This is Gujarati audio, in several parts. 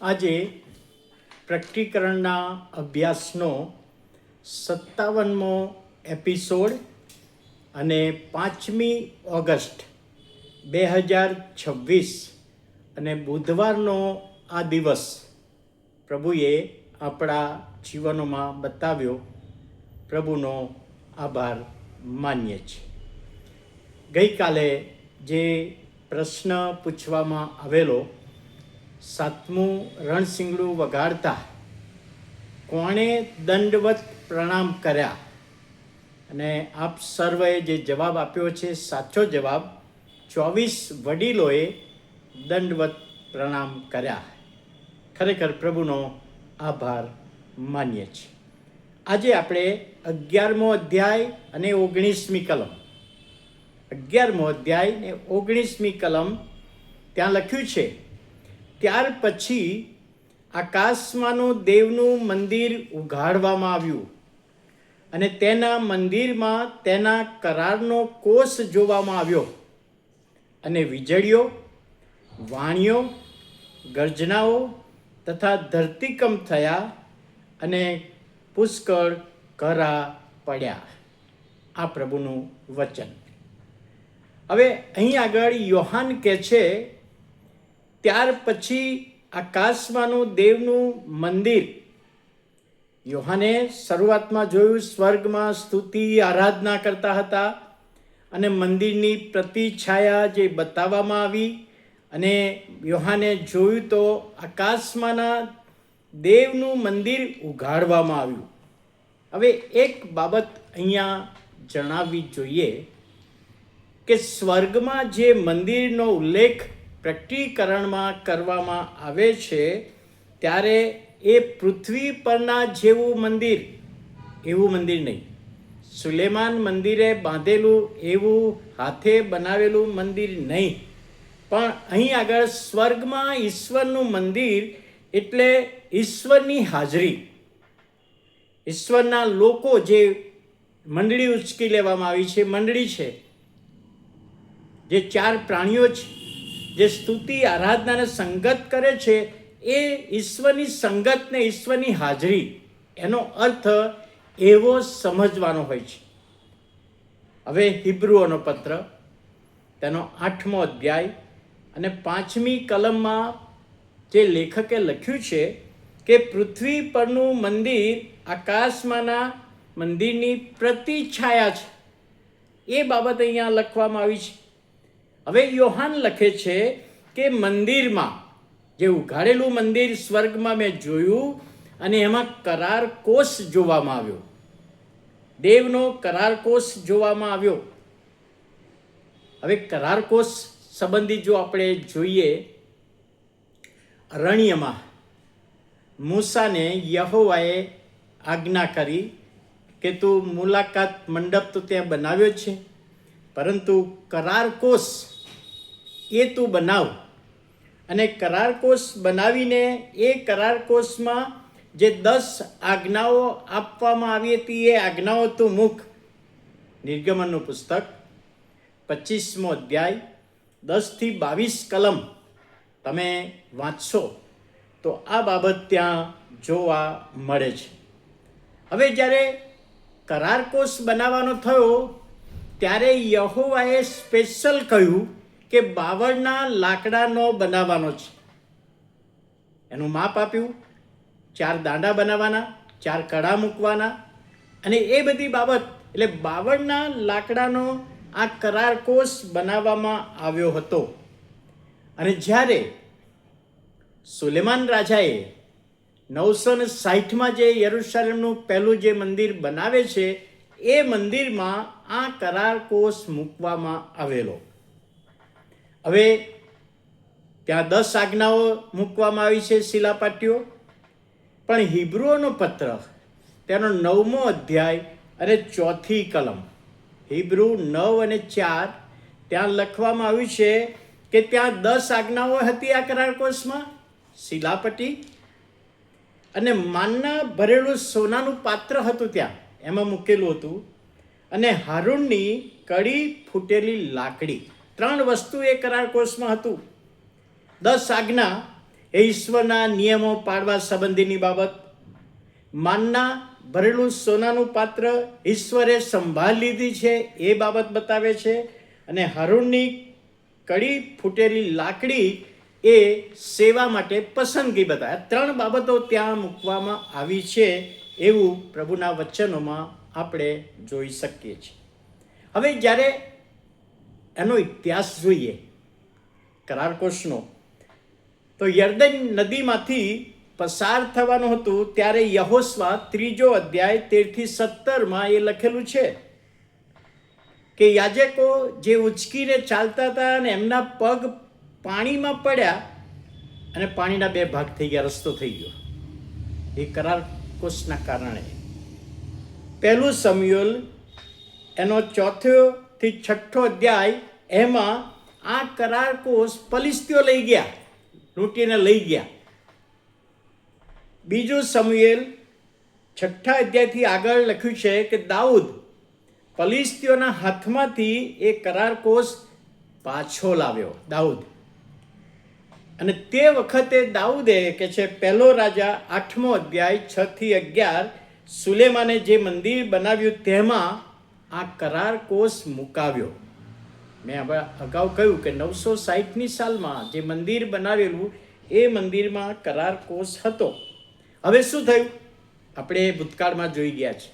આજે પ્રકટીકરણના અભ્યાસનો 57મો એપિસોડ અને 5મી ઓગસ્ટ 2026 અને બુધવારનો આ દિવસ પ્રભુએ આપણા જીવનોમાં બતાવ્યો. પ્રભુનો આભાર માનીએ છીએ. ગઈકાલે જે પ્રશ્ન પૂછવામાં આવેલો, 7મું રણશીંગડું વગાડતા કોણે દંડવત પ્રણામ કર્યા, અને આપ સર્વે જે જવાબ આપ્યો છે સાચો જવાબ, 24 વડીલોએ દંડવત પ્રણામ કર્યા. ખરેખર પ્રભુનો આભાર માનીએ છીએ. આજે આપણે 11મો અધ્યાય અને 19મી કલમ, 11મો અધ્યાય ને 19મી કલમ, ત્યાં લખ્યું છે, ત્યાર પછી આકાશમાંનું દેવનું મંદિર ઉઘાડવામાં આવ્યું અને તેના મંદિરમાં તેના કરારનો કોષ જોવામાં આવ્યો, અને વીજળીઓ, વાણીઓ, ગર્જનાઓ તથા ધરતીકંપ થયા અને પુષ્કળ કરા પડ્યા. આ પ્રભુનું વચન. હવે અહીં આગળ યોહાન કહે છે, ત્યાર પછી આકાશમાંનું દેવનું મંદિર. યોહાને શરૂઆતમાં જોયું, સ્વર્ગમાં સ્તુતિ આરાધના કરતા હતા અને મંદિરની પ્રતિછાયા જે બતાવવામાં આવી, અને યોહાને જોયું તો આકાશમાંના દેવનું મંદિર ઉઘાડવામાં આવ્યું. હવે એક બાબત અહીંયા જણાવવી જોઈએ કે સ્વર્ગમાં જે મંદિરનો ઉલ્લેખ પ્રકટીકરણમાં કરવામાં આવે છે, ત્યારે એ પૃથ્વી પરના જેવું મંદિર, એવું મંદિર નહીં. સુલેમાન મંદિરે બાંધેલું એવું હાથે બનાવેલું મંદિર નહીં, પણ અહીં આગળ સ્વર્ગમાં ઈશ્વરનું મંદિર એટલે ઈશ્વરની હાજરી, ઈશ્વરના લોકો, જે મંડળી ઉચકી લેવામાં આવી છે, મંડળી છે, જે 4 પ્રાણીઓ છે, જે સ્તુતિ આરાધનાને સંગત કરે છે, એ ઈશ્વરની સંગત ને ઈશ્વરની હાજરી, એનો અર્થ એવો સમજવાનો હોય છે. હવે હિબ્રુઓનો પત્ર, તેનો 8મો અધ્યાય અને 5મી કલમમાં જે લેખકે લખ્યું છે કે પૃથ્વી પરનું મંદિર આકાશમાંના મંદિરની પ્રતિછાયા છે, એ બાબત અહીંયા લખવામાં આવી છે. હવે યોહાન લખે છે કે મંદિરમાં, જે ઉઘાડેલું મંદિર સ્વર્ગમાં મેં જોયું, અને એમાં કરાર કોષ જોવામાં આવ્યો, દેવનો કરાર કોષ જોવામાં આવ્યો. હવે કરાર કોષ સંબંધી જો આપણે જોઈએ, અરણ્યમાં મૂસાને યહોવાએ આજ્ઞા કરી કે તું મુલાકાત મંડપ તો ત્યાં બનાવ્યો છે, પરંતુ કરાર કોષ એ તું બનાવ. અને કરાર કોષ બનાવીને એ કરાર કોષમાં જે 10 આજ્ઞાઓ આપવામાં આવી હતી, એ આજ્ઞાઓ તું મૂક. નિર્ગમનનું પુસ્તક 25મો અધ્યાય 10 થી 22 કલમ તમે વાંચશો તો આ બાબત ત્યાં જોવા મળે છે. હવે જ્યારે કરાર કોષ બનાવવાનો થયો, ત્યારે યહોવાએ સ્પેશિયલ કહ્યું કે 52ના લાકડાનો બનાવવાનો છે. એનું માપ આપ્યું, 4 દાંડા બનાવવાના, 4 કડા મૂકવાના, અને એ બધી બાબત, એટલે 52ના લાકડાનો આ કરાર કોષ બનાવવામાં આવ્યો હતો. અને જ્યારે સુલેમાન રાજાએ 960માં જે યરુશલેમનું પહેલું જે મંદિર બનાવે છે, એ મંદિરમાં આ કરાર કોષ મૂકવામાં આવેલો. હવે ત્યાં 10 આજ્ઞાઓ મૂકવામાં આવી છે, શિલાપાટીઓ. પણ હિબ્રુઓનો પત્ર, તેનો 9મો અધ્યાય અને 4થી કલમ, હિબ્રુ 9 અને 4, ત્યાં લખવામાં આવ્યું છે કે ત્યાં 10 આજ્ઞાઓ હતી આ કરાર કોષમાં, શિલાપટી, અને માનના ભરેલું સોનાનું પાત્ર હતું ત્યાં, એમાં મૂકેલું હતું, અને હારૂનની કડી ફૂટેલી લાકડી, 3 વસ્તુ એ કરાર કોષમાં હતું. 10 આજ્ઞા એ ઈશ્વરના નિયમો પાળવા સંબંધીની બાબત. માનના ભરેલું સોનાનું પાત્ર ઈશ્વરે સંભાળી લીધી છે એ બાબત બતાવે છે. અને હારૂનની કડી ફૂટેલી લાકડી એ સેવા માટે પસંદગી બતાવે. 3 બાબતો ત્યાં મૂકવામાં આવી છે એવું પ્રભુના વચનોમાં આપણે જોઈ શકીએ છીએ. હવે જ્યારે એનો ઇતિહાસ જોઈએ કરાર કોષનો, તો યર્દન નદીમાંથી પસાર થવાનું હતું ત્યારે યહોશવા 3 અધ્યાય 13-17 એ લખેલું છે કે યાજકો જે ઉચકીને ચાલતા હતા અને એમના પગ પાણીમાં પડ્યા અને પાણીના 2 ભાગ થઈ ગયા, રસ્તો થઈ ગયો એ કરાર કોષના કારણે. 1 શમૂએલ એનો 4થી 6 અધ્યાય, એમાં આ કરાર કોષ ફલિસ્તીઓ લઈ ગયા, લૂંટીને લઈ ગયા. 2 શમૂએલ 6 અધ્યાયથી આગળ લખ્યું છે કે દાઉદ ફલિસ્તીઓના હાથમાંથી એ કરાર કોષ પાછો લાવ્યો દાઉદ. અને તે વખતે દાઉદે કે છે 1 રાજા 8મો અધ્યાય 6-11, સુલેમાને જે મંદિર બનાવ્યું તેમાં આ કરાર કોષ મુકાવ્યો. મેં અગાઉ કહ્યું કે 960ની સાલમાં જે મંદિર બનાવેલું એ મંદિરમાં કરાર કોષ હતો. હવે શું થયું? આપણે ભૂતકાળમાં જોઈ ગયા છે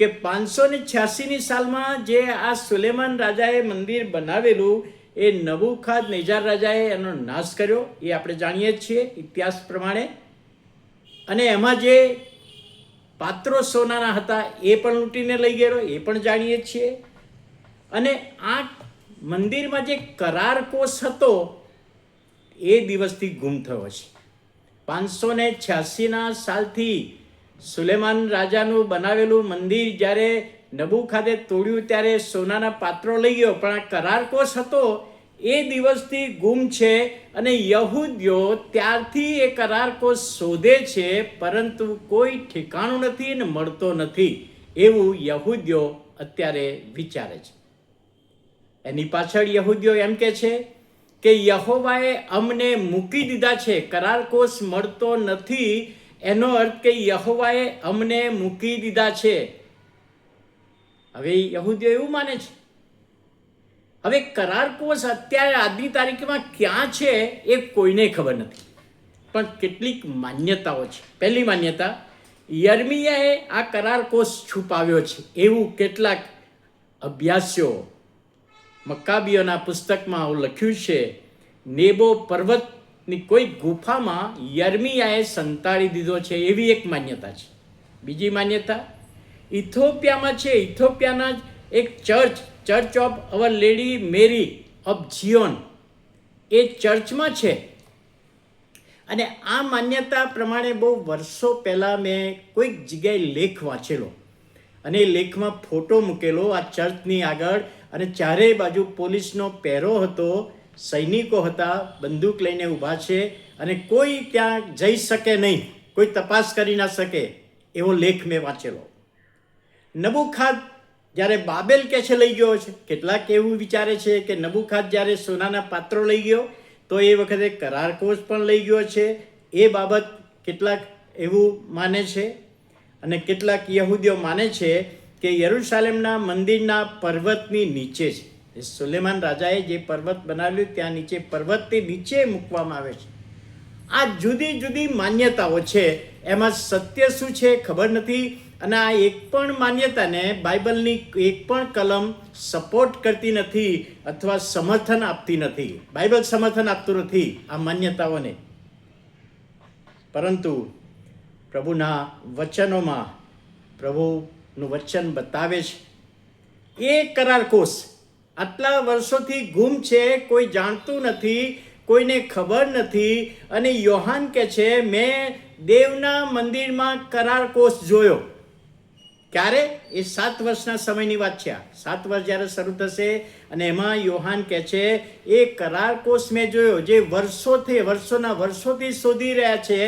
કે 586ની સાલમાં જે આ સુલેમાન રાજાએ મંદિર બનાવેલું એ નબૂખદનેઝર રાજાએ એનો નાશ કર્યો, એ આપણે જાણીએ છીએ ઇતિહાસ પ્રમાણે. અને એમાં જે પાત્રો સોનાના હતા એ પણ લૂંટીને લઈ ગયેલો, એ પણ જાણીએ છીએ. અને આ મંદિરમાં જે કરાર કોષ હતો એ દિવસથી ગુમ થયો છે. 586ના સાલથી સુલેમાન રાજાનું બનાવેલું મંદિર જ્યારે નબૂખદે તોડ્યું ત્યારે સોનાના પાત્રો લઈ ગયો, પણ આ કરાર કોષ હતો એ દિવસથી ગુમ છે. અને યહૂદીઓ ત્યારથી એ કરાર કોષ શોધે છે, પરંતુ કોઈ ઠેકાણું નથી ને મળતો નથી એવું યહૂદીઓ અત્યારે વિચારે છે. એની પાછળ યહૂદીઓ એમ કે છે કે યહોવાએ અમને મૂકી દીધા છે, કરાર કોષ મળતો નથી, એનો અર્થ કે યહોવાએ અમને મૂકી દીધા છે. હવે યહૂદીઓ એવું માને છે. હવે કરાર કોષ અત્યારે આજની તારીખમાં ક્યાં છે એ કોઈને ખબર નથી, પણ કેટલીક માન્યતાઓ છે. પહેલી માન્યતા, યર્મિયાએ આ કરાર કોષ છુપાવ્યો છે એવું કેટલાક અભ્યાસીઓ, મક્કાબીઓના પુસ્તકમાં લખ્યું છે. નેબો પર્વતની કોઈ ગુફામાં યર્મિયાએ સંતાડી દીધો છે એવી એક માન્યતા છે. બીજી માન્યતા ઇથોપિયામાં છે. ઇથોપિયાના એક church of our lady Mary of Zion એ ચર્ચમાં છે. અને આ માન્યતા પ્રમાણે બહુ વર્ષો પહેલાં મેં કોઈક જગ્યાએ લેખ વાંચેલો, અને એ લેખમાં ફોટો મૂકેલો આ ચર્ચની આગળ, અને ચારેય બાજુ પોલીસનો પહેરો હતો, સૈનિકો હતા, બંદૂક લઈને ઊભા છે, અને કોઈ ત્યાં જઈ શકે નહીં, કોઈ તપાસ કરી ના શકે એવો લેખ મેં વાંચેલો. નબૂખદ જ્યારે બાબેલ કે છે લઈ ગયો છે, કેટલાક એવું વિચારે છે કે નબૂખદ જ્યારે સોનાના પાત્રો લઈ ગયો તો એ વખતે કરાર કોષ પણ લઈ ગયો છે. એ બાબત કેટલાક એવું માને છે. અને કેટલાક યહૂદીઓ માને છે કે યરૂશાલેમના મંદિરના પર્વતની નીચે છે. સુલેમાન રાજાએ જે પર્વત બનાવ્યું ત્યાં નીચે, પર્વતની નીચે મૂકવામાં આવે છે. આ જુદી જુદી માન્યતાઓ છે, એમાં સત્ય શું છે ખબર નથી. અને આ એક પણ માન્યતાને બાઇબલની એક પણ કલમ સપોર્ટ કરતી નથી અથવા સમર્થન આપતી નથી. બાઇબલ સમર્થન આપતું નથી આ માન્યતાઓને. પરંતુ પ્રભુના વચનોમાં પ્રભુનું વચન બતાવે છે એ કરાર કોષ આટલા વર્ષોથી ગુમ છે, કોઈ જાણતું નથી, કોઈને ખબર નથી. અને યોહાન કહે છે મેં દેવના મંદિરમાં કરાર કોષ જોયો. ક્યારે? એ 7 વર્ષના સમયની વાત છે. 7 વર્ષ જ્યારે શરૂ થશે અને એમાં યોહાન કહે છે એ કરાર કોષ મેં જોયો, જે વર્ષોથી શોધી રહ્યા છે,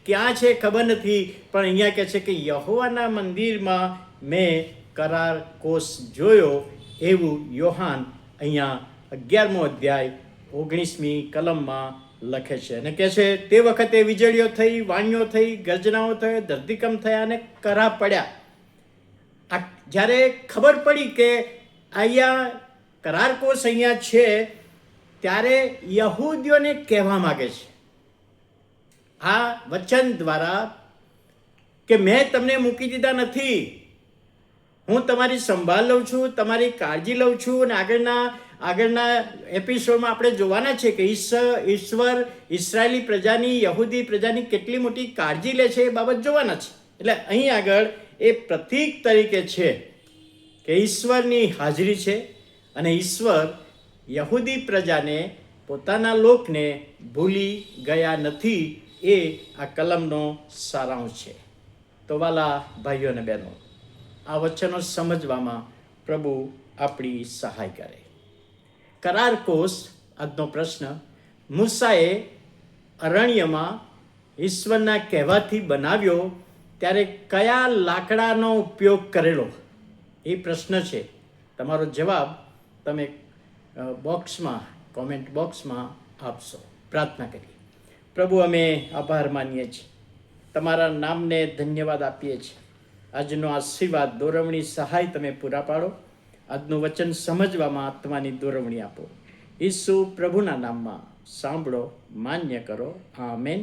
ક્યાં છે ખબર નથી. પણ અહીંયા કહે છે કે યહોવાના મંદિરમાં મેં કરાર કોષ જોયો એવું યોહાન અહીંયા 11મો અધ્યાય 19મી કલમમાં લખે છે અને કહે છે તે વખતે વીજળીઓ થઈ, વાણીઓ થઈ, ગર્જનાઓ થઈ, ધરતીકંપ થયા અને કરા પડ્યા. આ જ્યારે ખબર પડી કે અહીંયા કરાર કોષ અહીંયા છે, ત્યારે યહૂદીઓને કહેવા માગે છે આ વચન દ્વારા કે મેં તમને મૂકી દીધા નથી, હું તમારી સંભાળ લઉં છું, તમારી કાળજી લઉં છું. અને આગળના એપિસોડમાં આપણે જોવાના છે કે ઈશ્વર ઇસરાયેલી પ્રજાની, યહૂદી પ્રજાની કેટલી મોટી કાળજી લે છે એ બાબત જોવાના છે. એટલે અહીં આગળ એ પ્રતીક તરીકે છે કે ઈશ્વરની હાજરી છે અને ઈશ્વર યહૂદી પ્રજાને, પોતાના લોકને ભૂલી ગયા નથી. એ આ કલમનો સારાંશ છે. તો વાલા ભાઈઓ અને બહેનો, આ વચનો સમજવામાં પ્રભુ આપણી સહાય કરે. કરાર કોષ, આજનો પ્રશ્ન, મૂસાએ અરણ્યમાં ઈશ્વરના કહેવાથી બનાવ્યો ત્યારે કયા લાકડાનો ઉપયોગ કરેલો? એ પ્રશ્ન છે. તમારો જવાબ તમે બોક્સમાં, કોમેન્ટ બોક્સમાં આપશો. પ્રાર્થના કરીએ. પ્રભુ, અમે આભાર માનીએ છીએ, તમારા નામને ધન્યવાદ આપીએ છીએ. આજનો આશીર્વાદ, દોરવણી, સહાય તમે પૂરા પાડો. આજનું વચન સમજવામાં આત્માની દોરવણી આપો. ઈસુ પ્રભુના નામમાં સાંભળો, માન્ય કરો. આમેન.